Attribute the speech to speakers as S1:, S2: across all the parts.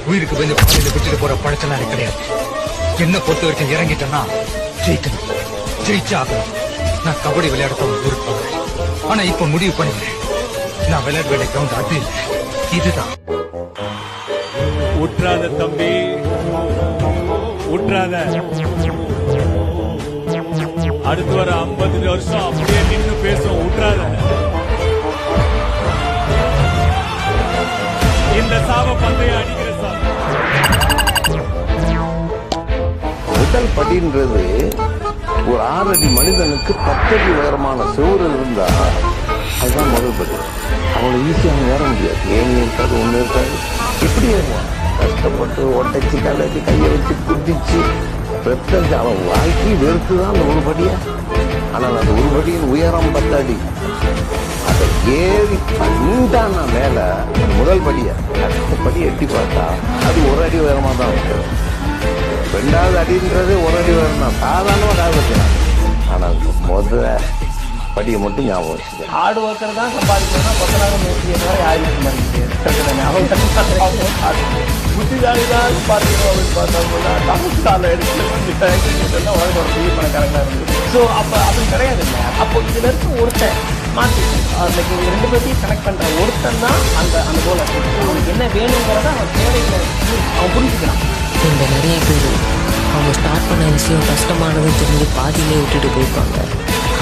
S1: உயிருக்கு வந்து பாதையில விட்டுட்டு போற பழச்செல்லாம் எனக்கு கிடையாது. என்ன பொறுத்த வரைக்கும் இறங்கிட்டேன்னா ஜெயிக்கணும், ஜெயிச்சாகணும். நான் கபடி விளையாட ஊருக்கு போகிறேன். ஆனா இப்ப முடிவு பண்ணிக்கிறேன், நான் விளையாட வேண்டிய கிரவுண்ட் அது இல்லை, இதுதான்.
S2: உற்றாத தம்பி, உற்றாத. அடுத்து வர 50 வருஷம் அப்படியே நின்று பேசும். உற்றாத. இந்த சாவ பந்தய அடிக்கிற சாவ.
S3: முதல் படின்றது ஒரு 6 அடி மனிதனுக்கு 10 அடி உயரமான சுவர் இருந்தா அதுதான் முதல் படி. அவ்வளவு ஈஸியாக ஏற முடியாது. ஏன் இருக்காது, ஒண்ணு இருக்காது. எப்படி ஏறுவான்? கஷ்டப்பட்டு ஒட்டைச்சு கலச்சு கையை வச்சு குதிச்சு ரத்தம் அவன் வாழ்க்கை வெறுத்துதான் அந்த ஒரு படியா. ஆனால் அந்த ஒரு படியின் உயரம் 10 அடி. அதை ஏறி பண்ணிட்டான் மேல முதல் படிய கஷ்டப்படி எட்டி பார்த்தா அது 1 அடி உயரமா தான் இருக்கும். 2வது அடின்றது 1 அடி உயரம் தான், சாதாரணமாக காப்பாற்றினான். ஆனால் முதல்ல படியை மட்டும் ஞாபகம் வச்சுக்க.
S4: ஹார்ட் ஒர்க்கர் தான் சம்பாதிக்கணும்னா கொத்தனாரும் யாரும் புத்திசாலி தான் சம்பாதிக்கணும் அப்படின்னு பார்த்தோம்னா தமிழ்நாட்டில் எடுத்து பெரிய பணக்காரங்களாக இருந்தது. ஸோ அப்போ அப்படி கிடையாது இல்லை. அப்போ இதுல இருக்க ஒருத்தன் மாற்றி லைக் 2 பேர்த்தையும் கனெக்ட் பண்ற ஒருத்தன் தான் அந்த அந்த கோல் அவனுக்கு என்ன வேணுங்கிறத அவன் தேவைகளை அவன் புரிஞ்சுக்கிறான்.
S5: இந்த நிறைய பேர் அவங்க ஸ்டார்ட் பண்ண விஷயம் கஷ்டமானதுன்னு தெரிஞ்சு பாதியிலே விட்டுட்டு போயிருப்பாங்க.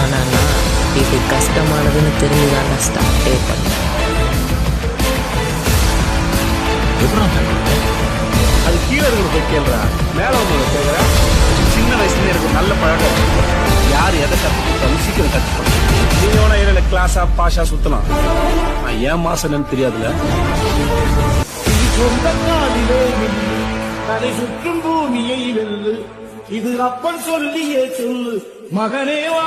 S5: ஆனால் நான் இது கஷ்டமானதுன்னு தெரிஞ்சுதான் நான் ஸ்டார்ட்டே பண்ணேன்.
S4: அது கீழே இருக்கிற போய் கேள்றா, மேலே வந்து கேட்குறேன். சின்ன வயசுல எனக்கு நல்ல பழக்கம். யார் எதை கற்றுக்கிட்டாலும் சீக்கிரம் கற்றுக்கணும். நீங்க வேணா ஏரியால கிளாஸா பாஷா சுத்தலாம், நான் ஏன் மாசன்னு தெரியாதுல. சொந்த காலிலே தலை சுற்றும் பூமியை வெல்லு, இது அப்பன் சொல்லியே சொல்லு மகனேவா.